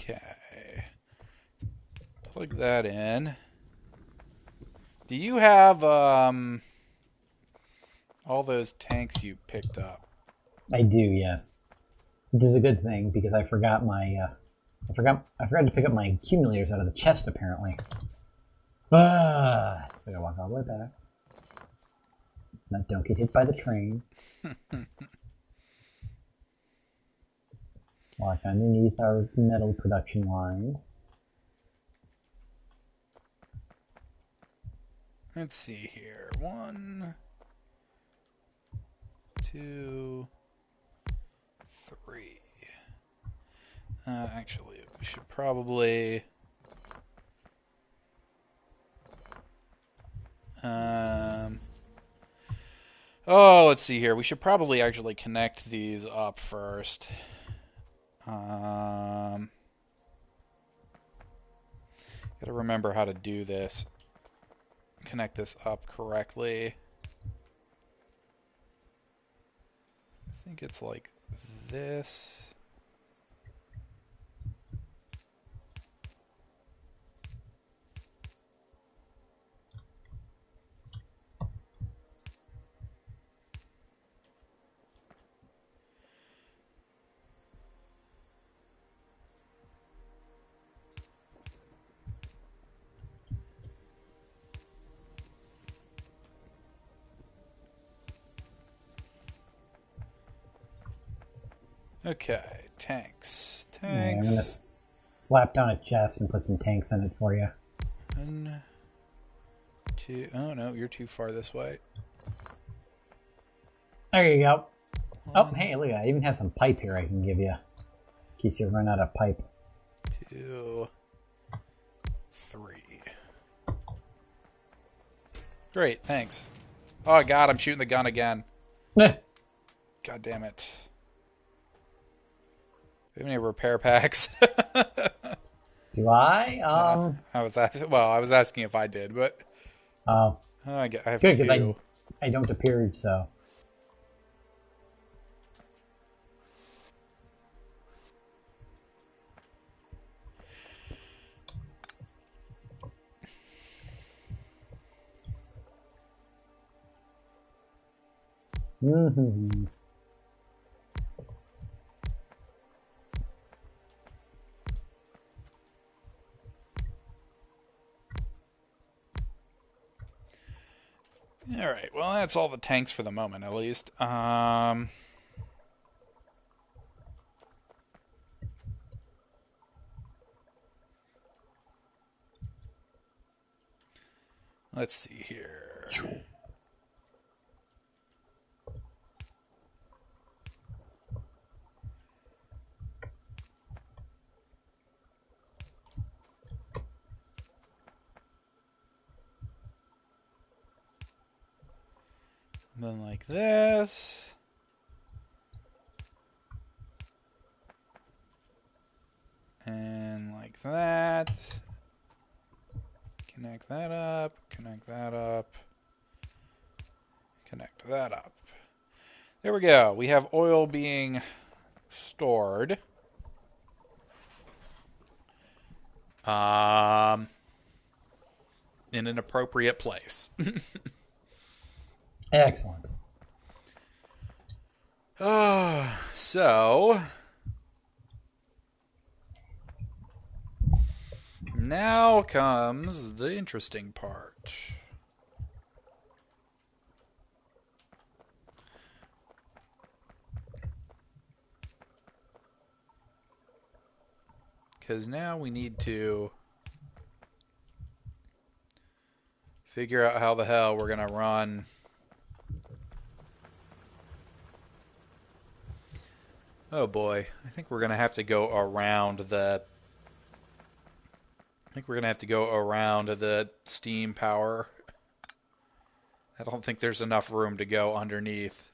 Okay. Plug that in. Do you have all those tanks you picked up? I do, yes. Which is a good thing because I forgot my I forgot to pick up my accumulators out of the chest apparently. So I gotta walk all the way back. Don't get hit by the train. Walk underneath our metal production lines. Let's see here. 1, 2, 3. Actually, we should probably... let's see here. We should probably actually connect these up first. Gotta remember how to do this. Connect this up correctly. I think it's like this. Okay, tanks. Alright, I'm gonna slap down a chest and put some tanks in it for you. 1, 2. Oh no, you're too far this way. There you go. Oh, 1, hey, look, I even have some pipe here I can give you. In case you run out of pipe. 2, 3. Great, thanks. Oh god, I'm shooting the gun again. God damn it. Do you have any repair packs? Do I? I was asking if I did, but Oh, I have good, because two. I don't appear so. Mm-hmm. All right. Well, that's all the tanks for the moment, at least. Let's see here. And then like this. And like that. Connect that up. Connect that up. Connect that up. There we go. We have oil being stored. In an appropriate place. Excellent. So now comes the interesting part. Because now we need to figure out how the hell we're going to run. Oh boy, I think we're going to have to go around the... I think we're going to have to go around the steam power. I don't think there's enough room to go underneath.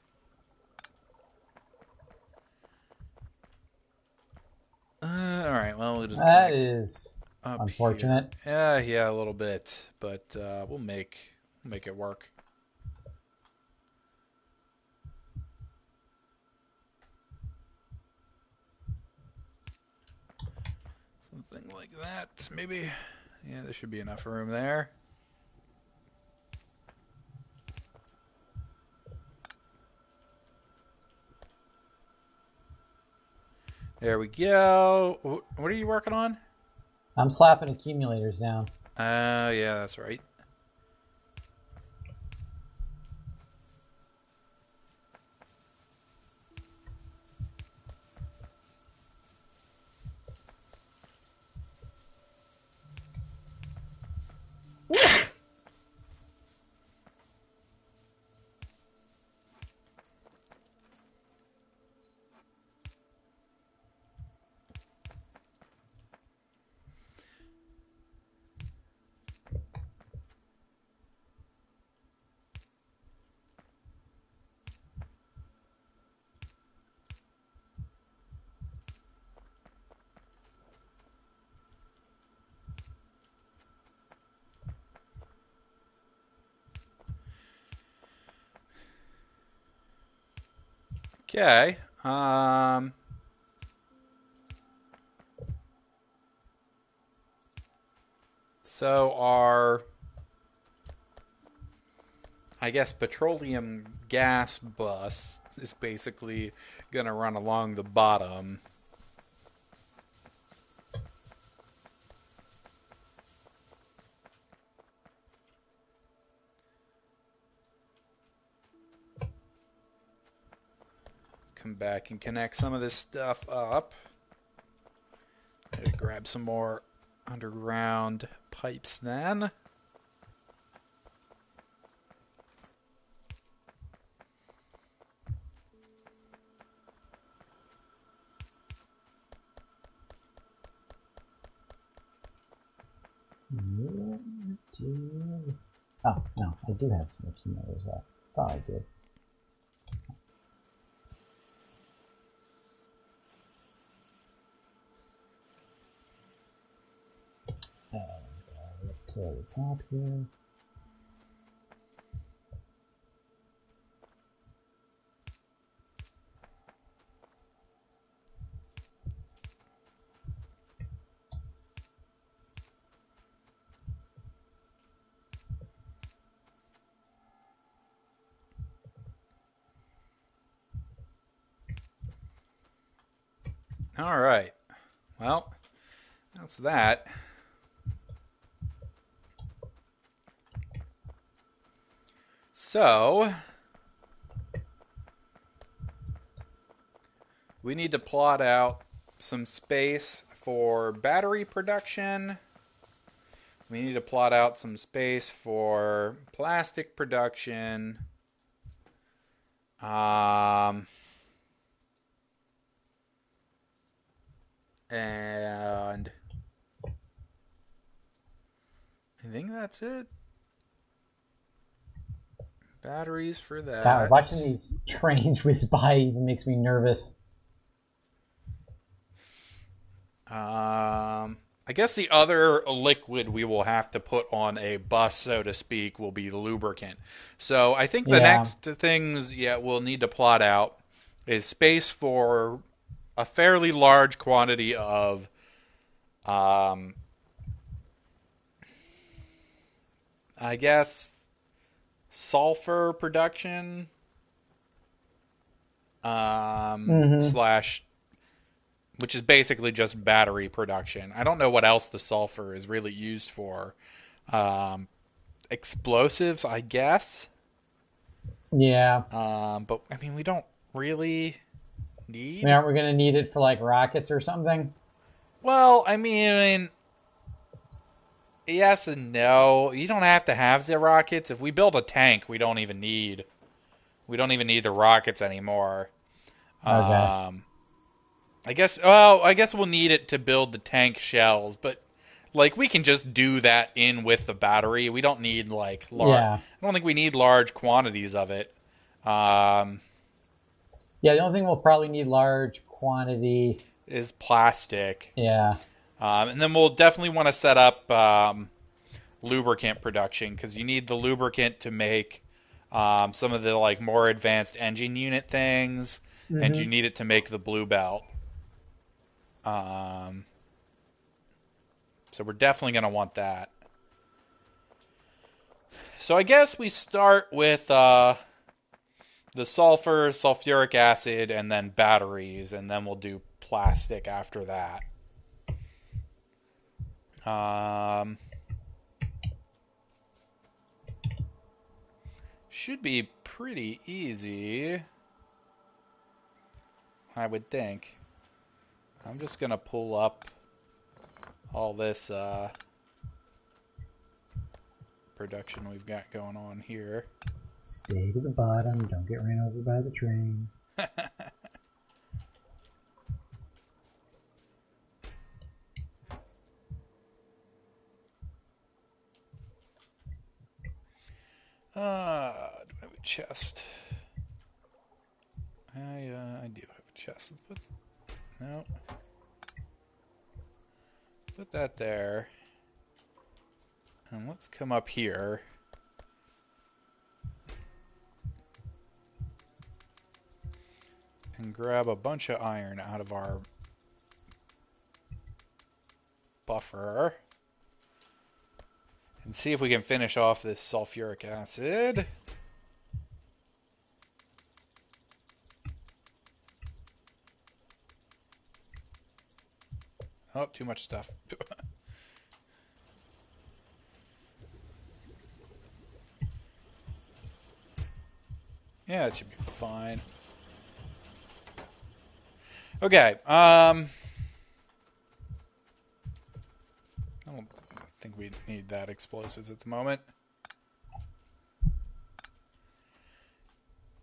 Alright, well, we'll just That connect is up unfortunate. here. Yeah, a little bit, but we'll make it work. Something like that, maybe. Yeah, there should be enough room there. There we go. What are you working on? I'm slapping accumulators down. Yeah, that's right. Okay. So our, I guess, petroleum gas bus is basically going to run along the bottom. Come back and connect some of this stuff up. Grab some more underground pipes then. Oh, no, I do have some accumulators left. I thought I did. Up to the top here. All right. Well, that's that. So, we need to plot out some space for battery production. We need to plot out some space for plastic production. And I think that's it. Batteries for that. God, watching these trains whiz by even makes me nervous. I guess the other liquid we will have to put on a bus, so to speak, will be lubricant. So I think the next things, we'll need to plot out is space for a fairly large quantity of, I guess, sulfur production, slash, which is basically just battery production. I don't know what else the sulfur is really used for. Explosives, I guess. Yeah. But I mean, we don't really need. I mean, aren't we going to need it for like rockets or something? Well, I mean, yes and no. You don't have to have the rockets. If we build a tank, we don't even need. We don't even need the rockets anymore. Okay. I guess. Well, I guess we'll need it to build the tank shells, but like we can just do that in with the battery. We don't need like large. Yeah. I don't think we need large quantities of it. Yeah, the only thing we'll probably need large quantity is plastic. Yeah. And then we'll definitely want to set up lubricant production because you need the lubricant to make some of the like more advanced engine unit things, and you need it to make the blue belt. So we're definitely going to want that. So I guess we start with the sulfur, sulfuric acid, and then batteries, and then we'll do plastic after that. Should be pretty easy, I would think. I'm just going to pull up all this production we've got going on here. Stay to the bottom. Don't get ran over by the train. Do I have a chest? I do have a chest. No. Put that there. And let's come up here. And grab a bunch of iron out of our buffer. And see if we can finish off this sulfuric acid. Oh, too much stuff. Yeah, it should be fine. Okay, I don't think we need that explosives at the moment.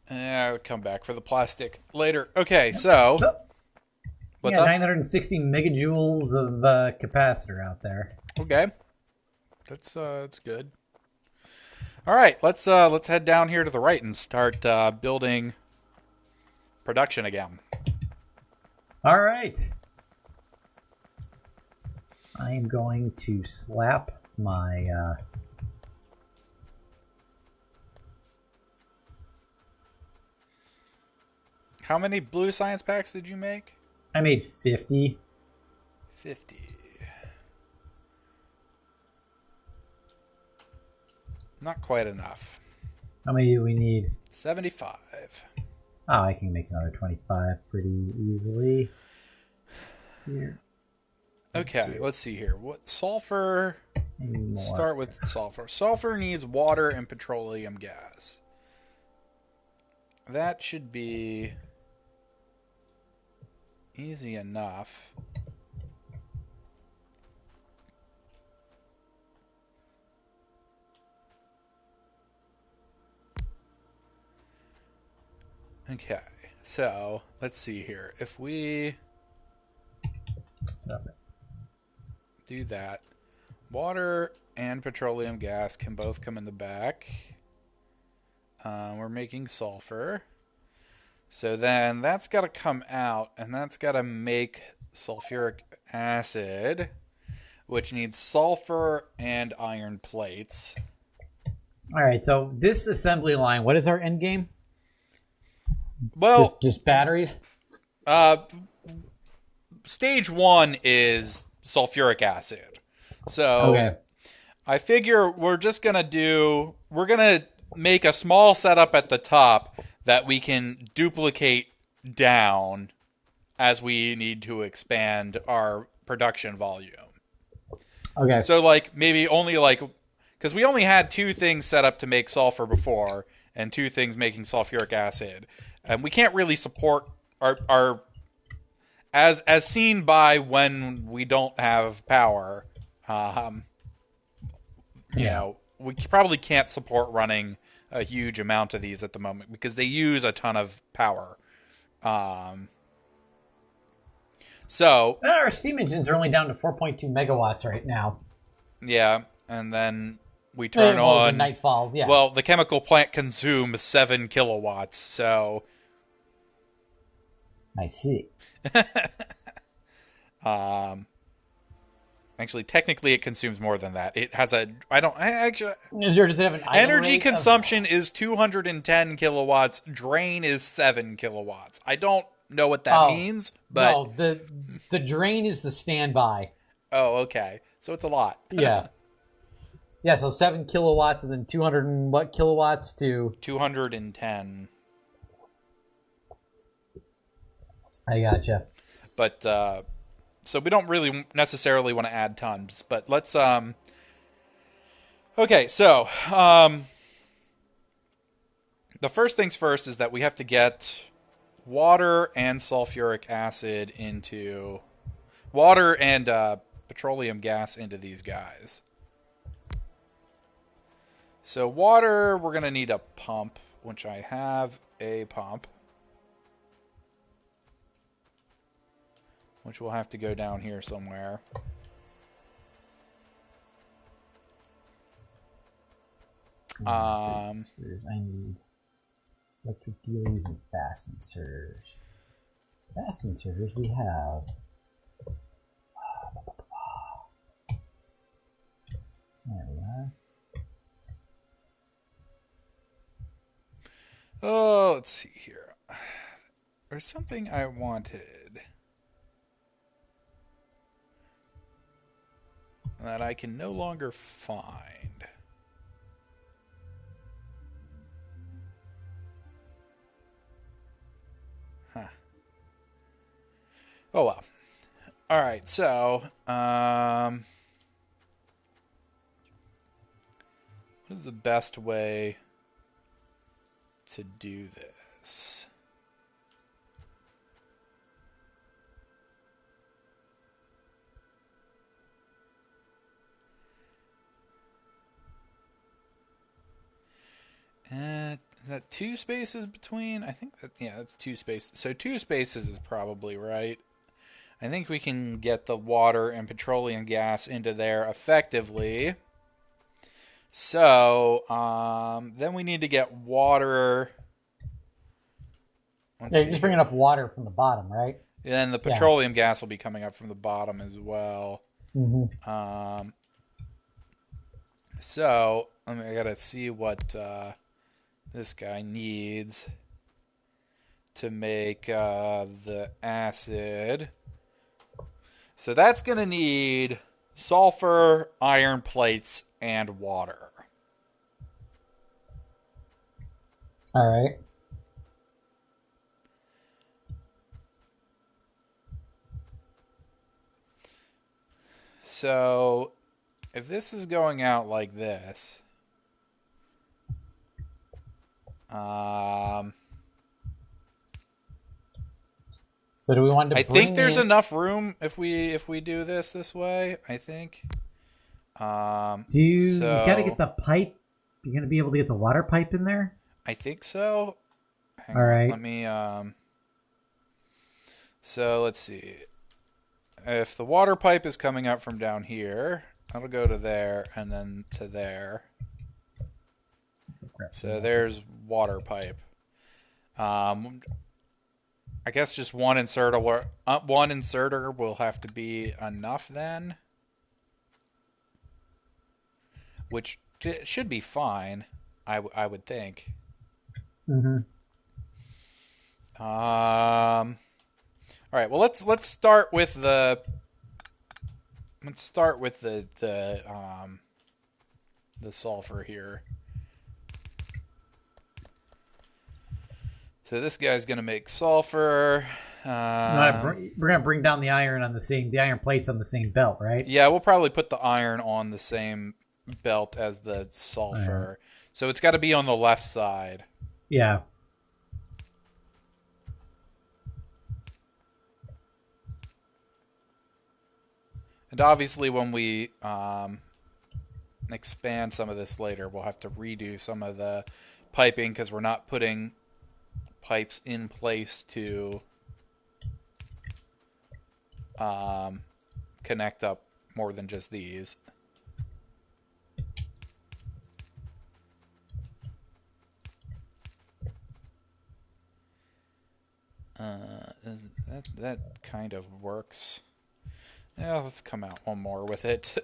I would come back for the plastic later. Okay, so what's up? 960 megajoules of capacitor out there. Okay, that's good. All right, let's head down here to the right and start building production again. All right. I am going to slap my How many blue science packs did you make? I made 50. 50. Not quite enough. How many do we need? 75. Oh, I can make another 25 pretty easily. Here. Okay, let's see here. What sulfur? Start with sulfur. Sulfur needs water and petroleum gas. That should be easy enough. Okay, so let's see here. If we do that, water and petroleum gas can both come in the back. We're making sulfur. So then that's got to come out, and that's got to make sulfuric acid, which needs sulfur and iron plates. All right, so this assembly line, what is our end game? Well, just batteries? Stage 1 is sulfuric acid. So okay. I figure we're going to make a small setup at the top that we can duplicate down as we need to expand our production volume. Okay. So maybe only because we only had 2 things set up to make sulfur before and 2 things making sulfuric acid. And we can't really support our as seen by when we don't have power. You know, we probably can't support running a huge amount of these at the moment because they use a ton of power. So our steam engines are only down to 4.2 megawatts right now. Yeah, and then we turn on when night falls. Yeah. Well, the chemical plant consumes 7 kilowatts, so I see. Actually, technically, it consumes more than that. It has a. Does it have an energy consumption is 210 kilowatts. Drain is 7 kilowatts. I don't know what that means, but no, the drain is the standby. Oh, okay. So it's a lot. Yeah. Yeah, so 7 kilowatts and then 200 and what kilowatts to... 210. I gotcha. But, so we don't really necessarily want to add tons. But let's, okay, so, the first things first is that we have to get water and sulfuric acid into... Water and, petroleum gas into these guys. So water, we're going to need a pump, which I have a pump. Which will have to go down here somewhere. I need electric dealies and fast inserters. Fast inserters we have. There we are. Oh, let's see here. There's something I wanted that I can no longer find. Huh. Oh well. All right, so what is the best way to do this? Is that 2 spaces between? I think that, yeah, that's 2 spaces. So 2 spaces is probably right. I think we can get the water and petroleum gas into there effectively. So, then we need to get water. Yeah, you're just bringing up water from the bottom, right? And then the petroleum gas will be coming up from the bottom as well. Mm-hmm. So, I gotta see what this guy needs to make the acid. So that's going to need sulfur, iron plates, and water. All right. So if this is going out like this, so do we want to? I think there's enough room if we do this way. I think. You got to get the pipe? You're gonna be able to get the water pipe in there? I think so. Hang All on, right. let me. So let's see. If the water pipe is coming up from down here, that'll go to there and then to there. So there's water pipe. I guess just one inserter will have to be enough then, which should be fine. I would think. Mm-hmm. All right. Well, let's start with the sulfur here. So this guy's gonna make sulfur. We're gonna bring down the iron plates on the same belt, right? Yeah, we'll probably put the iron on the same belt as the sulfur. So it's got to be on the left side. Yeah. And obviously when we expand some of this later, we'll have to redo some of the piping because we're not putting pipes in place to connect up more than just these. That kind of works. Yeah, let's come out one more with it.